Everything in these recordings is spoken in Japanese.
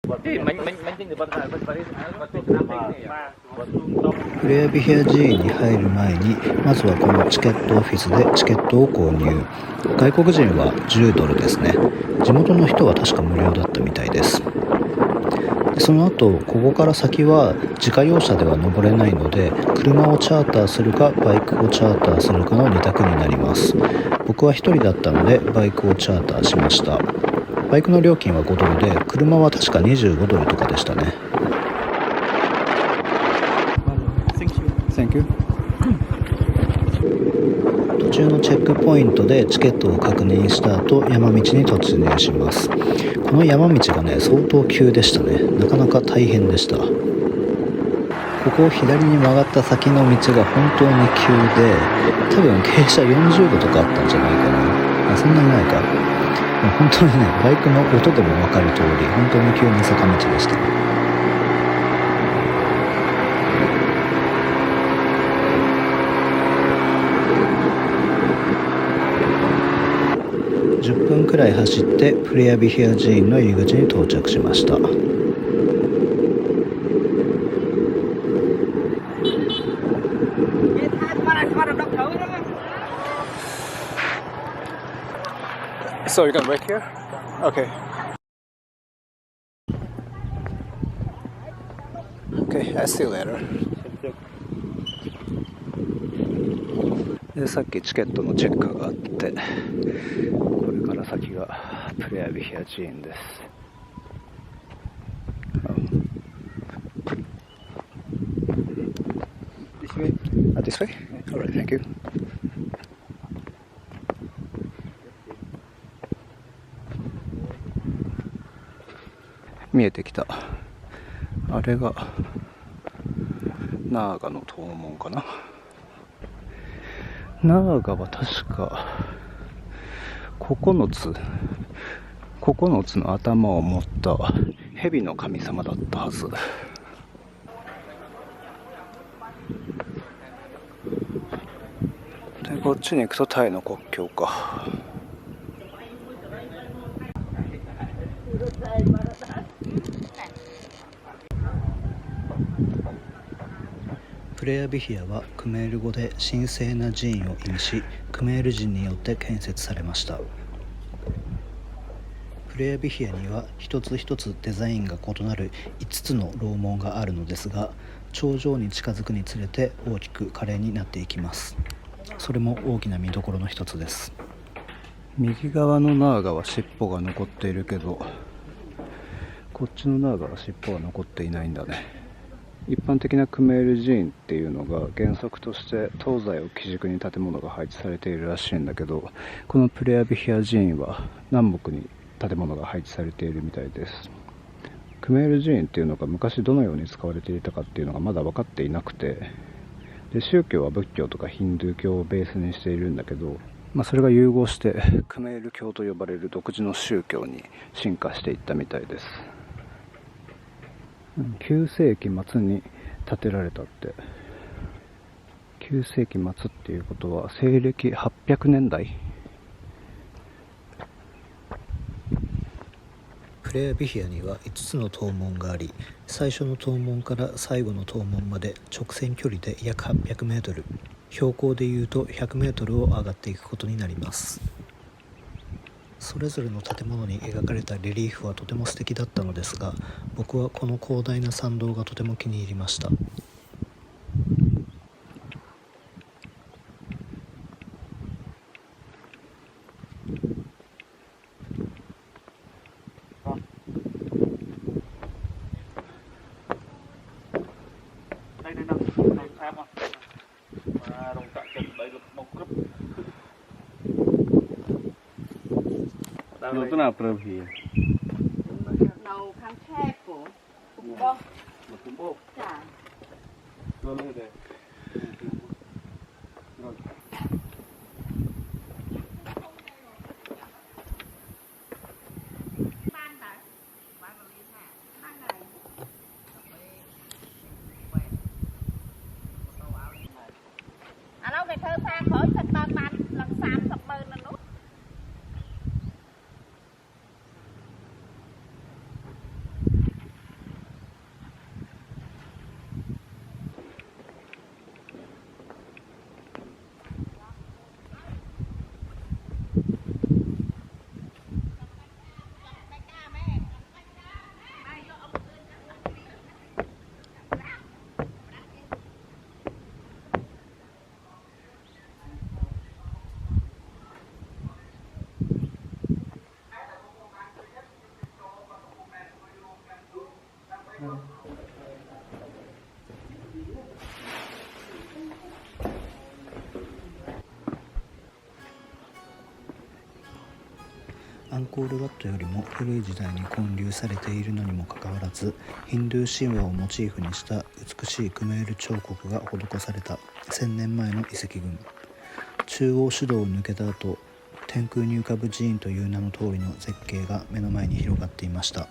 プレアビヘア寺院に入る前にまずはこのチケットオフィスでチケットを購入。外国人は10ドルですね。地元の人は確か無料だったみたいです。でその後ここから先は自家用車では登れないので、車をチャーターするかバイクをチャーターするかの2択になります。僕は1人だったのでバイクをチャーターしました。バイクの料金は5ドルで、車は確か25ドルとかでしたね。Thank you. 途中のチェックポイントでチケットを確認した後、山道に突入します。この山道がね、相当急でしたね。なかなか大変でした。ここを左に曲がった先の道が本当に急で、多分傾斜40度とかあったんじゃないかな。そんなにないか。本当にね、バイクの音でも分かる通り、本当に急な坂道でしたね。10分くらい走ってプレアビヘア寺院の入り口に到着しました。So you're gonna wait here? Okay. Okay, I'll see you later. で、さっきチケットのチェックがあって、これから先がプレアビヘア寺院です。This way? This way? Alright, thank you. 見えてきた。あれがナーガの塔門かな。ナーガは確か9つの頭を持った蛇の神様だったはず。で、こっちに行くとタイの国境か。プレアビヒアはクメール語で神聖な寺院を意味し、クメール人によって建設されました。プレアビヒアには一つ一つデザインが異なる5つの楼門があるのですが、頂上に近づくにつれて大きく華麗になっていきます。それも大きな見どころの一つです。右側のナーガは尻尾が残っているけど、こっちのナーガは尻尾が残っていないんだね。一般的なクメール寺院っていうのが原則として東西を基軸に建物が配置されているらしいんだけど、このプレアビヒア寺院は南北に建物が配置されているみたいです。クメール寺院っていうのが昔どのように使われていたかっていうのがまだ分かっていなくて、で宗教は仏教とかヒンドゥー教をベースにしているんだけど、それが融合してクメール教と呼ばれる独自の宗教に進化していったみたいです。9世紀末に建てられたって。9世紀末っていうことは西暦800年代。プレアビヒアには5つの塔門があり、最初の塔門から最後の塔門まで直線距離で約800メートル、標高でいうと100メートルを上がっていくことになります。それぞれの建物に描かれたレリーフはとても素敵だったのですが、僕はこの広大な参道がとても気に入りました。Nhiều tức nào prơ thì đầu kháng thép của bông một túi bông chả rồi đây đây rồi lâu này thơ xa khỏi thật ban ban lần xàm sập bờ là nút ンコールワットよりも古い時代に建立されているのにもかかわらず、ヒンドゥー神話をモチーフにした美しいクメール彫刻が施された1000年前の遺跡群。中央主導を抜けた後、天空に浮かぶ寺院という名の通りの絶景が目の前に広がっていました。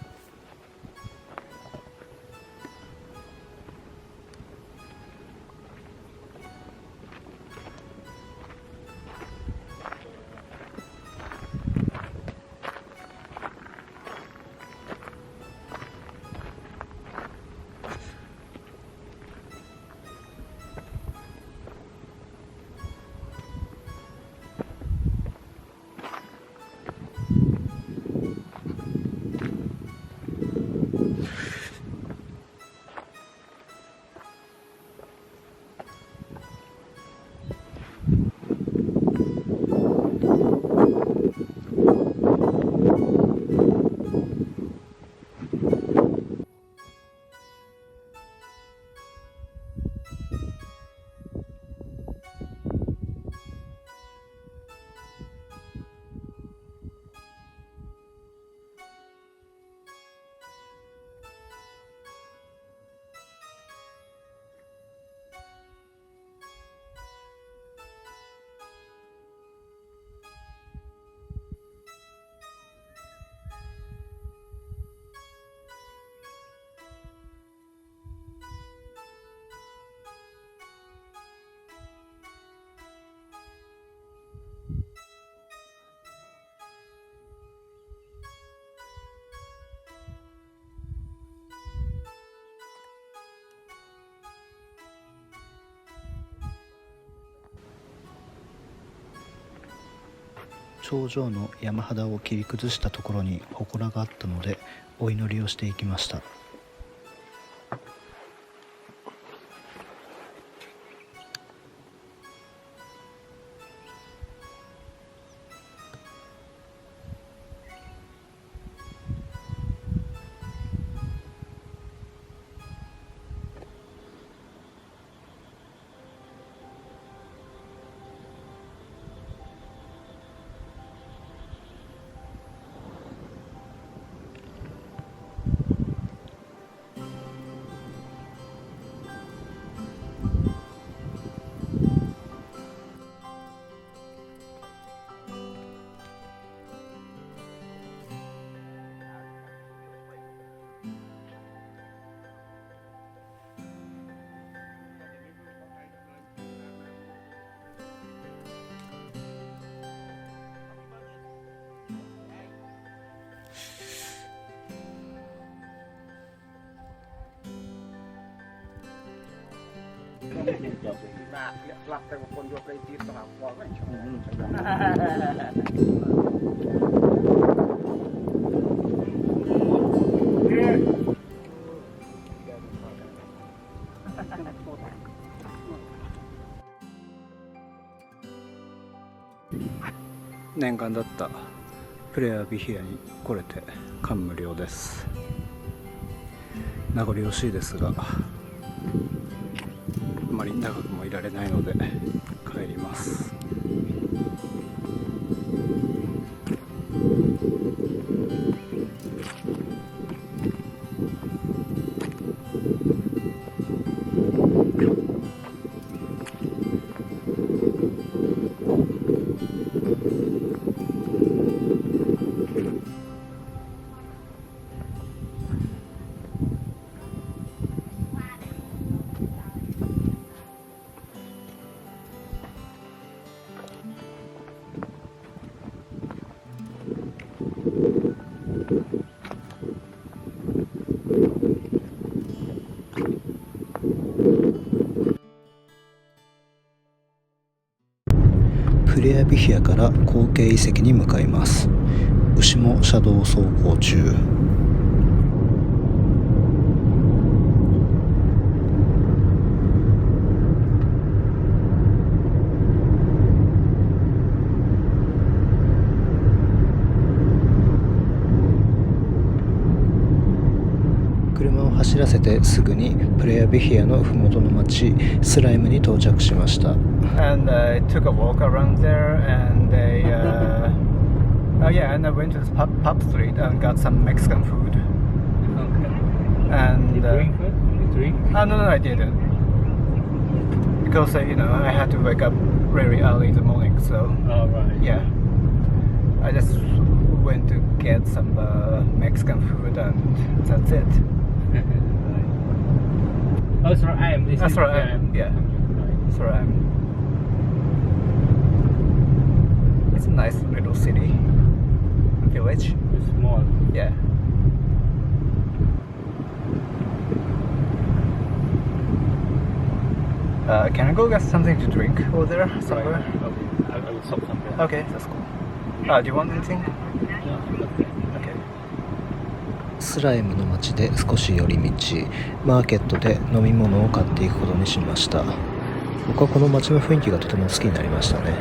頂上の山肌を切り崩したところに祠があったので、お祈りをしていきました。念願だったプレアビヒアに来れて感無量です。名残惜しいですが、あまり長くもいられないので帰ります。プレアビヒアから後継遺跡に向かいます。牛も車道走行中。車を走らせてすぐにプレアビヒアの麓の町スライムに到着しました。And I took a walk around there, and Oh yeah, and I went to the pub street and got some Mexican food. Okay. And You drink it? You drink? no, I didn't. Because I had to wake up very early in the morning, so Oh, right. yeah. I just went to get some Mexican food and that's it. Oh, it's Rotterdam. This That's is Rotterdam, yeah. Right. So it's a nice little city, village. It's small. Yeah. Can I go get something to drink over there somewhere? Right. Okay. I will stop somewhere. Okay, that's cool. Do you want anything? Okay. スライムの街で少し寄り道、マーケットで飲み物を買っていくことにしました。僕はこの街の雰囲気がとても好きになりましたね。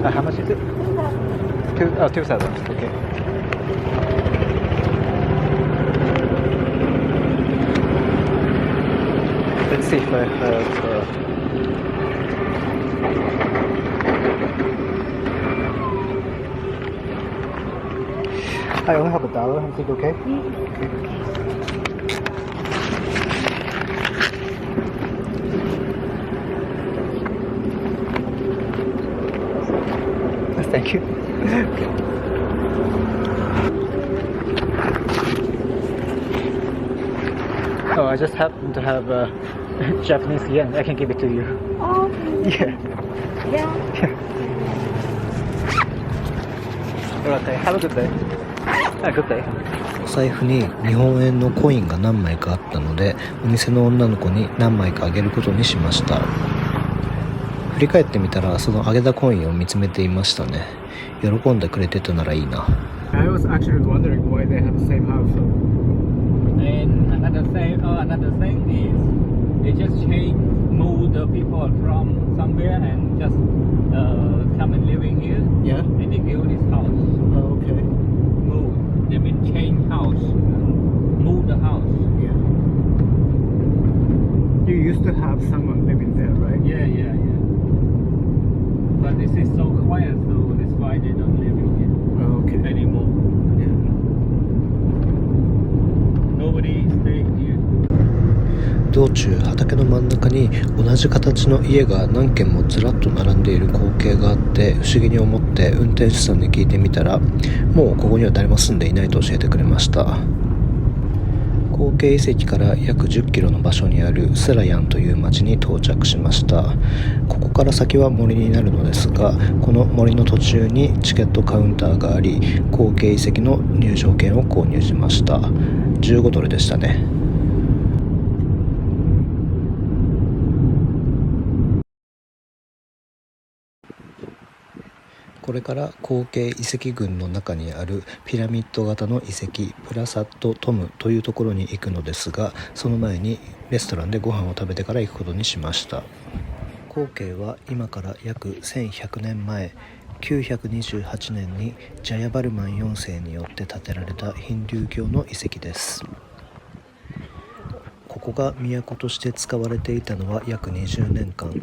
How much is it? 2,000. Okay. Let's see if I have. I only have $1. Is it okay? Thank you. Oh, I just happen to have Japanese yen. I can give it to you. Oh, Yeah. yeah. Okay. Have a good day. Good day. お財布に日本円のコインが何枚かあったので、お店の女の子に何枚かあげることにしました。振り返ってみたら、そのあげたコインを見つめていましたね。喜んでくれてたならいいな。 I was actually wondering why they have the same house. And another thing is they just move the people from somewhere and just come and living here. Yeah. And they build this house. Oh, okay. Move. They mean change house. Move the house. Yeah. You used to have someone living there, right? Yeah. But this is so quiet, so that's why they don't live in here Oh, okay. anymore. Yeah. Nobody staying here. 道中、畑の真ん中に同じ形の家が何軒もずらっと並んでいる光景があって、不思議に思って運転手さんに聞いてみたら、もうここには誰も住んでいないと教えてくれました。後継遺跡から約10キロの場所にあるスラヤンという町に到着しました。ここから先は森になるのですが、この森の途中にチケットカウンターがあり、後継遺跡の入場券を購入しました。15ドルでしたね。これから後継遺跡群の中にあるピラミッド型の遺跡プラサットトムというところに行くのですが、その前にレストランでご飯を食べてから行くことにしました。後継は今から約1100年前928年にジャヤバルマン4世によって建てられたヒンドゥー教の遺跡です。ここが都として使われていたのは約20年間。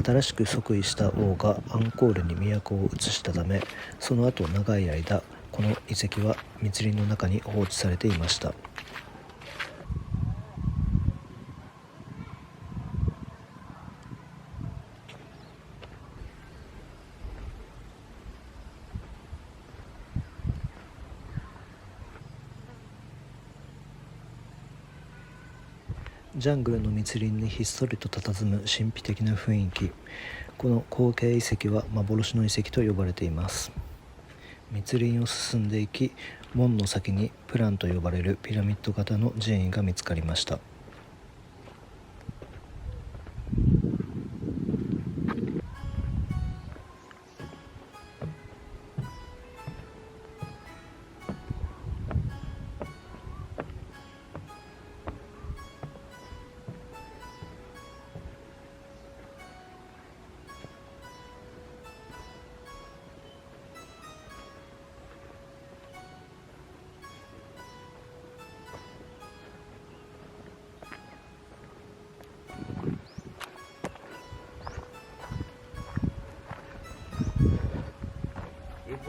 新しく即位した王がアンコールに都を移したため、その後長い間この遺跡は密林の中に放置されていました。ジャングルの密林にひっそりと佇む神秘的な雰囲気。この後継遺跡は幻の遺跡と呼ばれています。密林を進んでいき、門の先にプランと呼ばれるピラミッド型の寺院が見つかりました。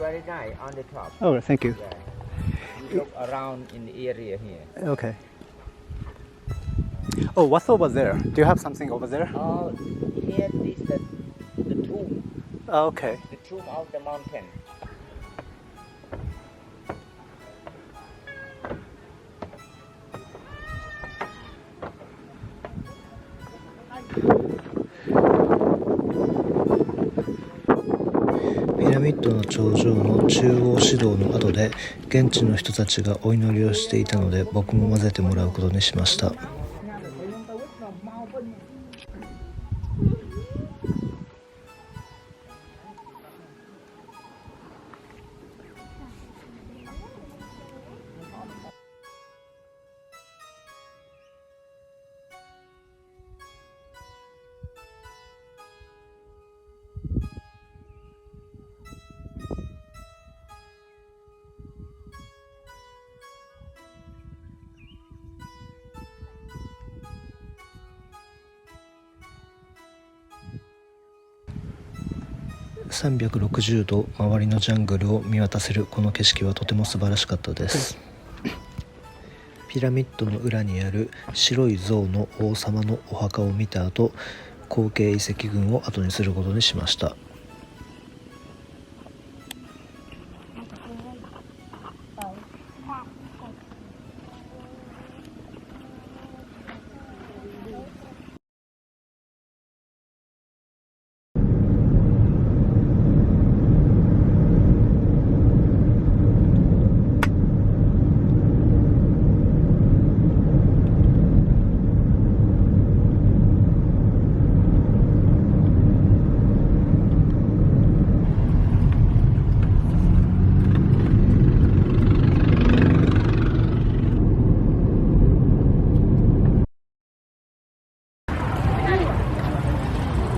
very nice on the top. Oh, thank you. Yeah. You look around in the area here. Okay. Oh, what's over there? Do you have something over there? Oh, here is the tomb. Oh, okay. The tomb of the mountain.ピラミッドの頂上の中央指導の後で現地の人たちがお祈りをしていたので僕も混ぜてもらうことにしました。360度周りのジャングルを見渡せるこの景色はとても素晴らしかったです。ピラミッドの裏にある白い像の王様のお墓を見た後、後継遺跡群を後にすることにしました。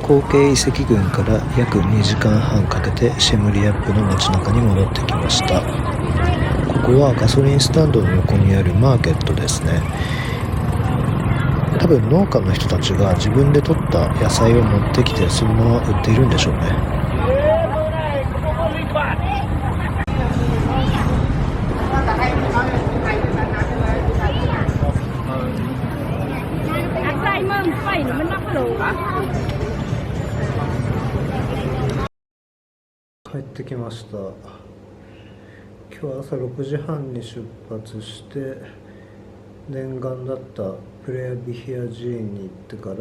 後継遺跡群から約2時間半かけてシェムリアップの街中に戻ってきました。ここはガソリンスタンドの横にあるマーケットですね。多分農家の人たちが自分で採った野菜を持ってきてそのまま売っているんでしょうね。帰ってきました。今日朝6時半に出発して念願だったプレアビヒア寺院に行ってから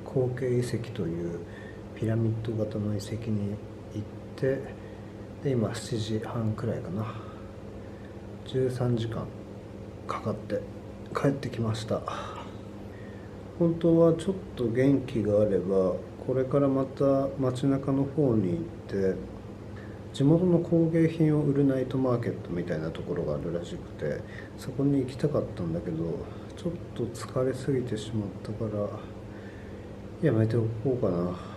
後継遺跡というピラミッド型の遺跡に行ってで今7時半くらいかな、13時間かかって帰ってきました。本当はちょっと元気があればこれからまた街中の方に行って地元の工芸品を売るナイトマーケットみたいなところがあるらしくてそこに行きたかったんだけどちょっと疲れすぎてしまったからやめておこうかな。